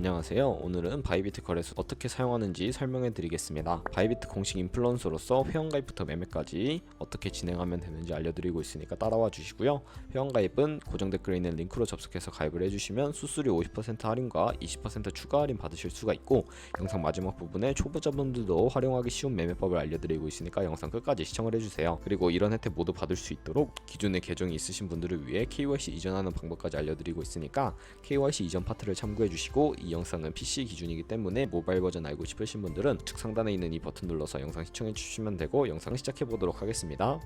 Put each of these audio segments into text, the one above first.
안녕하세요. 오늘은 바이비트 거래소 어떻게 사용하는지 설명해 드리겠습니다. 바이비트 공식 인플루언서로서 회원가입부터 매매까지 어떻게 진행하면 되는지 알려드리고 있으니까 따라와 주시고요. 회원가입은 고정 댓글에 있는 링크로 접속해서 가입을 해주시면 수수료 50% 할인과 20% 추가 할인 받으실 수가 있고, 영상 마지막 부분에 초보자분들도 활용하기 쉬운 매매법을 알려드리고 있으니까 영상 끝까지 시청을 해주세요. 그리고 이런 혜택 모두 받을 수 있도록 기존에 계정이 있으신 분들을 위해 KYC 이전하는 방법까지 알려드리고 있으니까 KYC 이전 파트를 참고해 주시고, 이 영상은 PC 기준이기 때문에 모바일 버전 알고 싶으신 분들은 우측 상단에 있는 이 버튼 눌러서 영상 시청해 주시면 되고, 영상 시작해 보도록 하겠습니다.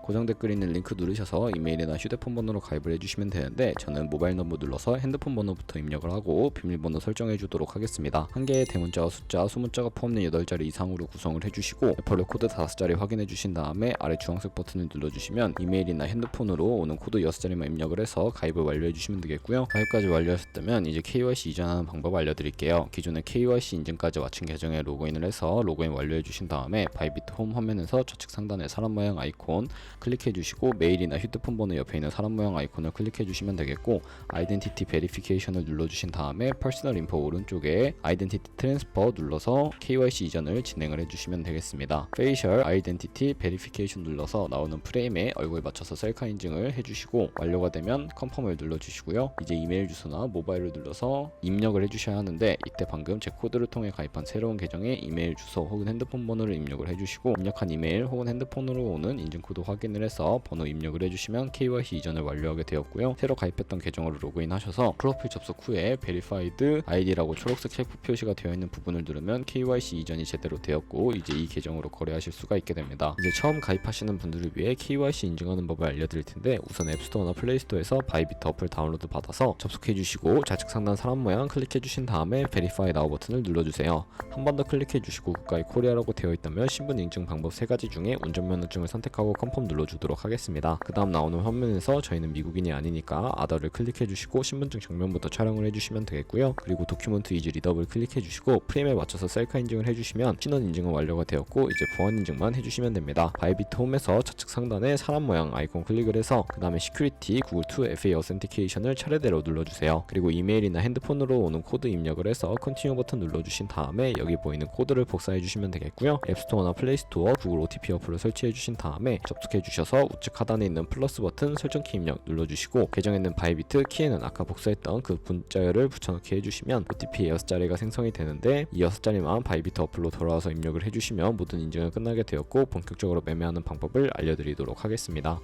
고정 댓글에 있는 링크 누르셔서 이메일이나 휴대폰 번호로 가입을 해주시면 되는데, 저는 모바일 넘버 눌러서 핸드폰 번호부터 입력을 하고 비밀번호 설정해 주도록 하겠습니다. 한 개의 대문자와 숫자, 소문자가 포함된 8자리 이상으로 구성을 해주시고, 레퍼럴 코드 5자리 확인해 주신 다음에 아래 주황색 버튼을 눌러주시면 이메일이나 핸드폰으로 오는 코드 6자리만 입력을 해서 가입을 완료해 주시면 되겠고요. 가입까지 완료하셨다면 이제 KYC 이전하는 방법 알려드릴게요. 기존에 KYC 인증까지 마친 계정에 로그인을 해서 로그인 완료해 주신 다음에 바이비트 홈 화면에서 좌측 상단에 사람 모양 아이콘 클릭해 주시고, 메일이나 휴대폰 번호 옆에 있는 사람 모양 아이콘을 클릭해 주시면 되겠고, 아이덴티티 베리피케이션을 눌러 주신 다음에 퍼스널 인포 오른쪽에 아이덴티티 트랜스퍼 눌러서 KYC 이전을 진행을 해 주시면 되겠습니다. 페이셜 아이덴티티 베리피케이션 눌러서 나오는 프레임에 얼굴 맞춰서 셀카 인증을 해 주시고, 완료가 되면 컨펌을 눌러 주시고요. 이제 이메일 주소나 모바일을 눌러서 입력을 해 주셔야 하는데, 이때 방금 제 코드를 통해 가입한 새로운 계정에 이메일 주소 혹은 핸드폰 번호를 입력을 해 주시고, 입력한 이메일 혹은 핸드폰으로 오는 인증 코드 확인을 해서 번호 입력을 해주시면 KYC 이전을 완료하게 되었고요. 새로 가입했던 계정으로 로그인하셔서 프로필 접속 후에 베리파이드 아이디라고 초록색 셀프 표시가 되어 있는 부분을 누르면 KYC 이전이 제대로 되었고, 이제 이 계정으로 거래하실 수가 있게 됩니다. 이제 처음 가입하시는 분들을 위해 KYC 인증하는 법을 알려드릴 텐데, 우선 앱스토어나 플레이스토어에서 바이비트 어플 다운로드 받아서 접속해 주시고, 좌측 상단 사람 모양 클릭해 주신 다음에 베리파이 나우 버튼을 눌러주세요. 한 번 더 클릭해 주시고 국가의 코리아라고 되어 있다면 신분 인증 방법 3가지 중에 운전면허증을 선택하고 컨펌 눌러주도록 하겠습니다. 그 다음 나오는 화면에서 저희는 미국인이 아니니까 아더를 클릭해 주시고 신분증 정면부터 촬영을 해주시면 되겠고요. 그리고 도큐먼트 이즈 리더블 클릭해 주시고 프레임에 맞춰서 셀카 인증을 해주시면 신원 인증은 완료가 되었고, 이제 보안 인증만 해주시면 됩니다. 바이비트 홈에서 좌측 상단에 사람 모양 아이콘 클릭을 해서 그 다음에 시큐리티 구글 2 FA 어센티케이션을 차례대로 눌러주세요. 그리고 이메일이나 핸드폰으로 오는 코드 입력을 해서 컨티뉴 버튼 눌러주신 다음에 여기 보이는 코드를 복사해 주시면 되겠고요. 앱스토어나 플레이스토어 구글 OTP 어플을 설치해 주신 다음에 접속해 주셔서 우측 하단에 있는 플러스 버튼 설정키 입력 눌러주시고, 계정에 있는 바이비트 키에는 아까 복사했던 그 문자열을 붙여넣기 해주시면 OTP 6자리가 생성이 되는데, 이 6자리만 바이비트 어플로 돌아와서 입력을 해주시면 모든 인증은 끝나게 되었고, 본격적으로 매매하는 방법을 알려드리도록 하겠습니다.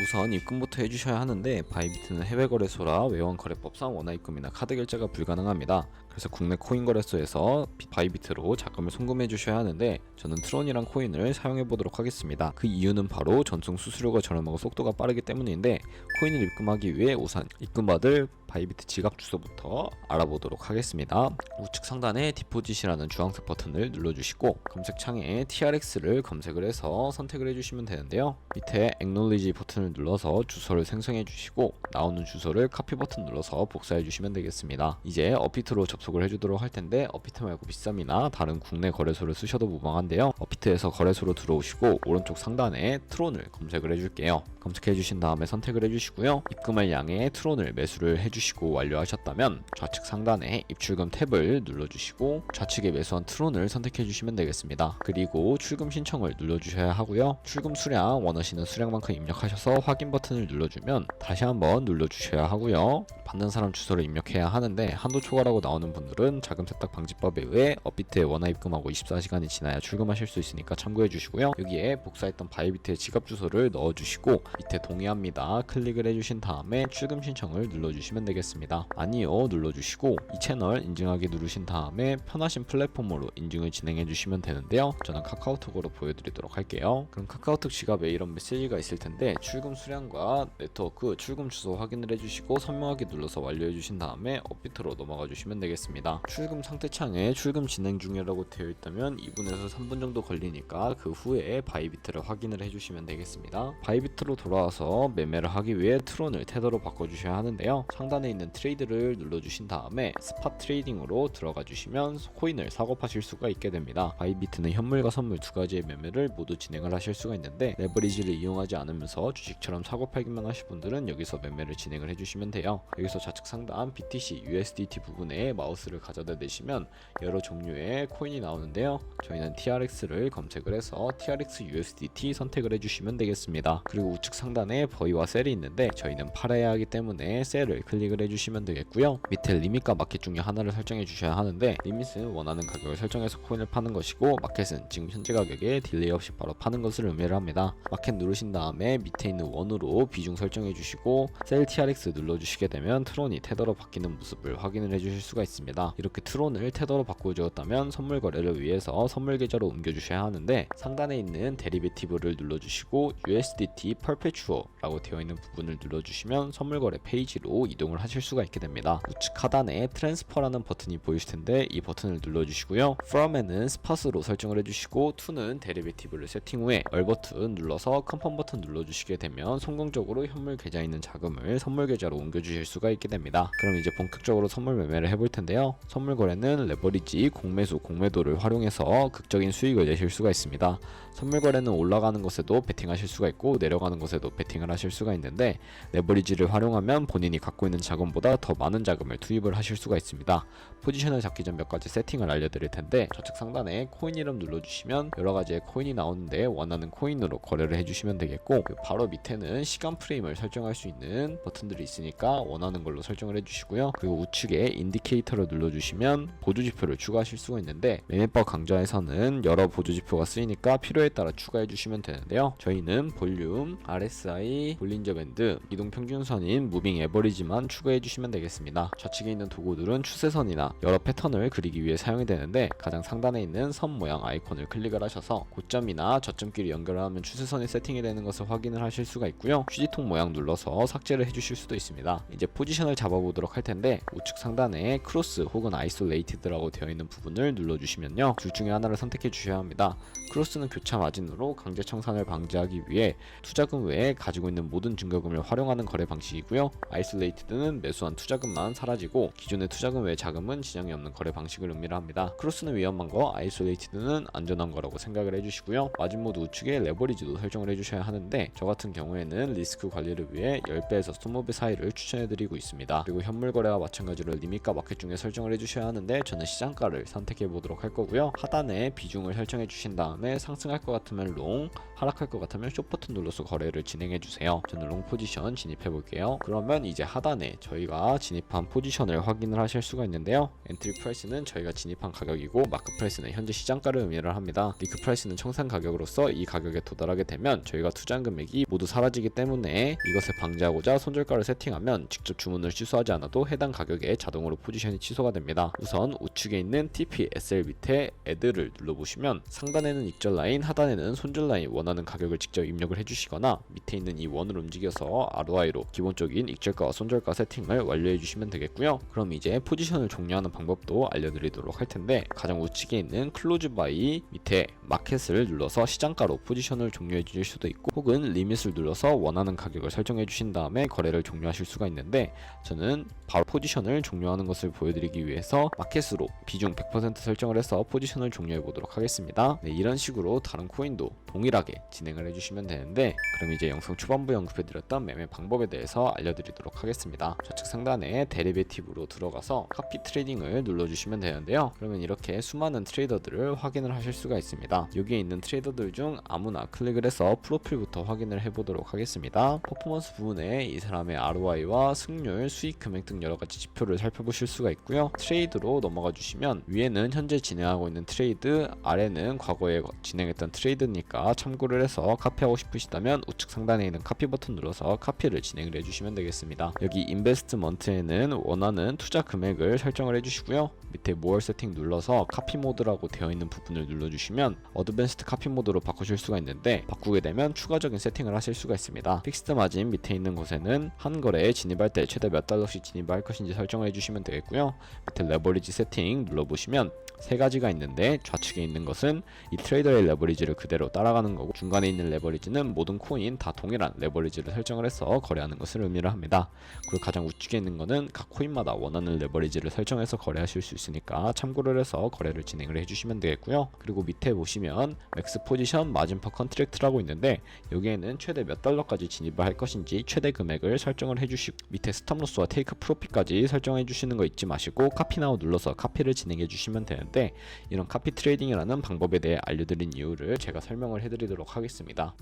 우선 입금부터 해주셔야 하는데, 바이비트는 해외 거래소라 외환거래법상 원화 입금이나 카드 결제가 불가능합니다. 그래서 국내 코인 거래소에서 바이비트로 자금을 송금해 주셔야 하는데, 저는 트론이란 코인을 사용해 보도록 하겠습니다. 그 이유는 바로 전송 수수료가 저렴하고 속도가 빠르기 때문인데, 코인을 입금하기 위해 우선 입금받을 바이비트 지갑 주소부터 알아보도록 하겠습니다. 우측 상단에 디포짓이라는 주황색 버튼을 눌러주시고, 검색창에 TRX를 검색을 해서 선택을 해주시면 되는데요. 밑에 Acknowledge 버튼을 눌러서 주소를 생성해 주시고, 나오는 주소를 카피 버튼 눌러서 복사해 주시면 되겠습니다. 이제 업비트로 접속을 해주도록 할 텐데, 업비트 말고 비썸이나 다른 국내 거래소를 쓰셔도 무방한데요. 업비트에서 거래소로 들어오시고 오른쪽 상단에 트론을 검색을 해줄게요. 검색해 주신 다음에 선택을 해주시고요. 입금할 양의 트론을 매수를 해주시고 완료하셨다면 좌측 상단에 입출금 탭을 눌러주시고 좌측에 매수한 트론을 선택해 주시면 되겠습니다. 그리고 출금 신청을 눌러주셔야 하고요. 출금 수량 원하시는 수량만큼 입력하셔서 확인 버튼을 눌러주면 다시 한번 눌러주셔야 하고요. 받는 사람 주소를 입력해야 하는데, 한도 초과라고 나오는 분들은 자금 세탁 방지법에 의해 업비트에 원화 입금하고 24시간이 지나야 출금하실 수 있으니까 참고해 주시고요. 여기에 복사했던 바이비트의 지갑 주소를 넣어주시고 밑에 동의합니다 클릭을 해주신 다음에 출금 신청을 눌러주시면 되겠습니다. 아니요 눌러주시고 이 채널 인증하기 누르신 다음에 편하신 플랫폼으로 인증을 진행해 주시면 되는데요. 저는 카카오톡으로 보여드리도록 할게요. 그럼 카카오톡 지갑에 이런 메시지가 있을 텐데, 출금 수량과 네트워크 출금 주소 확인을 해주시고 선명하게 눌러서 완료해 주신 다음에 업비트로 넘어가 주시면 되겠습니다. 출금 상태 창에 출금 진행 중이라고 되어 있다면 2분에서 3분 정도 걸리니까 그 후에 바이비트를 확인을 해주시면 되겠습니다. 바이비트로 돌아와서 매매를 하기 위해 트론을 테더로 바꿔주셔야 하는데요. 상단에 있는 트레이드를 눌러주신 다음에 스팟 트레이딩으로 들어가 주시면 코인을 사고파실 수가 있게 됩니다. 바이비트는 현물과 선물 두 가지의 매매를 모두 진행을 하실 수가 있는데, 레버리지를 이용하지 않으면서 주식처럼 사고팔기만 하실 분들은 여기서 매매를 진행을 해주시면 돼요. 여기서 좌측 상단 BTC, USDT 부분에 마우스를 가져다 대시면 여러 종류의 코인이 나오는데요. 저희는 TRX를 검색을 해서 TRX USDT 선택을 해주시면 되겠습니다. 그리고 우측 상단에 버이와 셀이 있는데 저희는 팔아야 하기 때문에 셀을 클릭을 해주시면 되겠고요. 밑에 리밋과 마켓 중에 하나를 설정해 주셔야 하는데, 리밋은 원하는 가격을 설정해서 코인을 파는 것이고, 마켓은 지금 현재 가격에 딜레이 없이 바로 파는 것을 의미를 합니다. 마켓 누르신 다음에 밑에 있는 원으로 비중 설정해 주시고 셀 TRX 눌러주시게 되면 트론이 테더로 바뀌는 모습을 확인을 해주실 수가 있습니다. 이렇게 트론을 테더로 바꿔주었다면 선물 거래를 위해서 선물 계좌로 옮겨주셔야 하는데, 상단에 있는 데리베티브를 눌러주시고 USDT 퍼페추어라고 되어 있는 부분을 눌러주시면 선물 거래 페이지로 이동을 하실 수가 있게 됩니다. 우측 하단에 트랜스퍼라는 버튼이 보이실 텐데 이 버튼을 눌러주시고요. from에는 스팟으로 설정을 해주시고 to는 데리베티브를 세팅 후에 얼 버튼 눌러서 컨펌 버튼 눌러주시게 되면 성공적으로 현물 계좌에 있는 자금을 선물 계좌로 옮겨주실 수가 있게 됩니다. 그럼 이제 본격적으로 선물 매매를 해볼 텐데요. 선물 거래는 레버리지, 공매수, 공매도를 활용해서 극적인 수익을 내실 수가 있습니다. 선물 거래는 올라가는 것에도 베팅하실 수가 있고 내려가는 것에도 베팅을 하실 수가 있는데, 레버리지를 활용하면 본인이 갖고 있는 자금보다 더 많은 자금을 투입을 하실 수가 있습니다. 포지션을 잡기 전 몇 가지 세팅을 알려드릴 텐데, 좌측 상단에 코인 이름 눌러주시면 여러 가지의 코인이 나오는데 원하는 코인으로 거래를 해주시면 되겠고, 바로 밑에는 시간 프레임을 설정할 수 있는 버튼들이 있으니까 원하는 걸로 설정을 해주시고요. 그리고 우측에 인디케이터를 눌러주시면 보조지표를 추가하실 수가 있는데, 매매법 강좌에서는 여러 보조지표가 쓰이니까 필요에 따라 추가해 주시면 되는데요. 저희는 볼륨, RSI, 볼린저 밴드, 이동 평균선인 무빙 에버리지만 추가해 주시면 되겠습니다. 좌측에 있는 도구들은 추세선이나 여러 패턴을 그리기 위해 사용이 되는데, 가장 상단에 있는 선 모양 아이콘을 클릭을 하셔서 고점이나 저점끼리 연결을 하면 추세선이 세팅이 되는 것을 확인을 하실 수가 있고요. 휴지통 모양 눌러서 삭제를 해주실 수도 있습니다. 이제 포지션을 잡아보도록 할 텐데, 우측 상단에 크로스 혹은 아이솔레이티드라고 되어 있는 부분을 눌러주시면요, 둘 중에 하나를 선택해 주셔야 합니다. 크로스는 교차 마진으로 강제 청산을 방지하기 위해 투자금 외에 가지고 있는 모든 증거금을 활용하는 거래 방식이고요. 아이솔레이티드는 매수한 투자금만 사라지고 기존의 투자금 외의 자금은 지장이 없는 거래 방식을 의미를 합니다. 크로스는 위험한 거, 아이솔레이티드는 안전한 거라고 생각을 해주시고요. 마진 모드 우측에 레버리지도 설정을 해주셔야 하는데, 저 같은 경우에는 리스크 관리를 위해 10배에서 20배 사이를 추천해드리고 있습니다. 그리고 현물 거래와 마찬가지로 리밋과 마켓 중에 설정을 해주셔야 하는데, 저는 시장가를 선택해 보도록 할 거고요. 하단에 비중을 설정해 주신 다음에 상승할 것 같으면 롱, 하락할 것 같으면 숏 버튼 눌러서 거래를 진행해 주세요. 저는 롱 포지션 진입해 볼게요. 그러면 이제 하단에 저희가 진입한 포지션을 확인을 하실 수가 있는데요. 엔트리 프라이스는 저희가 진입한 가격이고, 마크 프라이스는 현재 시장가를 의미를 합니다. 리크 프라이스는 청산 가격으로서 이 가격에 도달하게 되면 저희가 투자한 금액이 모두 사라지기 때문에 이것을 방지하고자 손절가를 세팅하면 직접 주문을 취소하지 않아도 해당 가격에 자동으로 포지션이 취소가 됩니다. 우선 우측에 있는 TP, SL 밑에 Add를 눌러보시면 상단에는 익절 라인, 하단에는 손절 라인 원하는 가격을 직접 입력을 해주시거나, 밑에 있는 이 원을 움직여서 ROI로 기본적인 익절가와 손절가 세팅을 완료해 주시면 되겠고요. 그럼 이제 포지션을 종료하는 방법도 알려드리도록 할 텐데, 가장 우측에 있는 클로즈 바이 밑에 마켓을 눌러서 시장가로 포지션을 종료해 주실 수도 있고, 혹은 리밋을 눌러서 원하는 가격을 설정해 주신 다음에 거래를 종료하실 수가 있는데, 저는 바로 포지션을 종료하는 것을 보여드리기 위해서 마켓으로 비중 100% 설정을 해서 포지션을 종료해 보도록 하겠습니다. 네, 이런 식으로 다른 코인도 동일하게 진행을 해주시면 되는데, 그럼 이제 영상 초반부에 언급해드렸던 매매 방법에 대해서 알려드리도록 하겠습니다. 좌측 상단에 데리베티브로 들어가서 카피 트레이딩을 눌러주시면 되는데요. 그러면 이렇게 수많은 트레이더들을 확인을 하실 수가 있습니다. 여기에 있는 트레이더들 중 아무나 클릭을 해서 프로필부터 확인을 해보도록 하겠습니다. 퍼포먼스 부분에 이 사람의 ROI와 승률, 수익 금액 등 여러가지 지표를 살펴보실 수가 있고요. 트레이드로 넘어가 주시면 위에는 현재 진행하고 있는 트레이드, 아래는 과거에 진행했던 트레이드니까 참고를 해서 카피하고 싶으시다면 우측 상단에 있는 카피 버튼 눌러서 카피를 진행을 해주시면 되겠습니다. 여기 인베스트먼트에는 원하는 투자 금액을 설정을 해주시고요. 밑에 모어 세팅 눌러서 카피 모드라고 되어 있는 부분을 눌러주시면 어드밴스드 카피 모드로 바꾸실 수가 있는데, 바꾸게 되면 추가적인 세팅을 하실 수가 있습니다. 픽스드 마진 밑에 있는 곳에는 한 거래에 진입할 때 최대 몇 달러씩 진입할 것인지 설정을 해주시면 되겠고요. 밑에 레버리지 세팅 눌러보시면 세 가지가 있는데, 좌측에 있는 것은 이 트레이더의 레버리지를 그대로 따라가 올라가는 거고, 중간에 있는 레버리지는 모든 코인 다 동일한 레버리지를 설정을 해서 거래하는 것을 의미를 합니다. 그리고 가장 우측에 있는 거는 각 코인마다 원하는 레버리지를 설정해서 거래하실 수 있으니까 참고를 해서 거래를 진행을 해주시면 되겠고요. 그리고 밑에 보시면 맥스 포지션 마진 퍼 컨트랙트라고 있는데, 여기에는 최대 몇 달러까지 진입을 할 것인지 최대 금액을 설정을 해주시고, 밑에 스탑로스와 테이크 프로핏까지 설정해 주시는 거 잊지 마시고 카피나우 눌러서 카피를 진행해 주시면 되는데, 이런 카피 트레이딩이라는 방법에 대해 알려드린 이유를 제가 설명을 해드리도록 하겠습니다.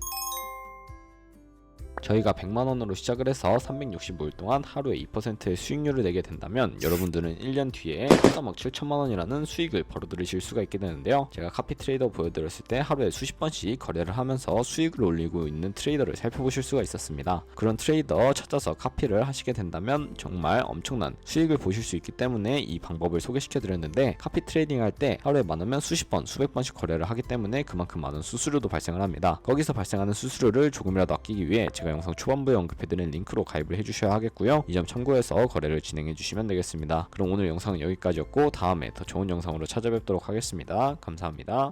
저희가 100만원으로 시작을 해서 365일 동안 하루에 2%의 수익률을 내게 된다면 여러분들은 1년 뒤에 3억 7천만원이라는 수익을 벌어들이실 수가 있게 되는데요. 제가 카피 트레이더 보여드렸을 때 하루에 수십 번씩 거래를 하면서 수익을 올리고 있는 트레이더를 살펴보실 수가 있었습니다. 그런 트레이더 찾아서 카피를 하시게 된다면 정말 엄청난 수익을 보실 수 있기 때문에 이 방법을 소개시켜 드렸는데, 카피 트레이딩 할 때 하루에 많으면 수십 번, 수백 번씩 거래를 하기 때문에 그만큼 많은 수수료도 발생을 합니다. 거기서 발생하는 수수료를 조금이라도 아끼기 위해 제가 영상 초반부에 언급해드린 링크로 가입을 해주셔야 하겠고요. 이 점 참고해서 거래를 진행해주시면 되겠습니다. 그럼 오늘 영상은 여기까지였고, 다음에 더 좋은 영상으로 찾아뵙도록 하겠습니다. 감사합니다.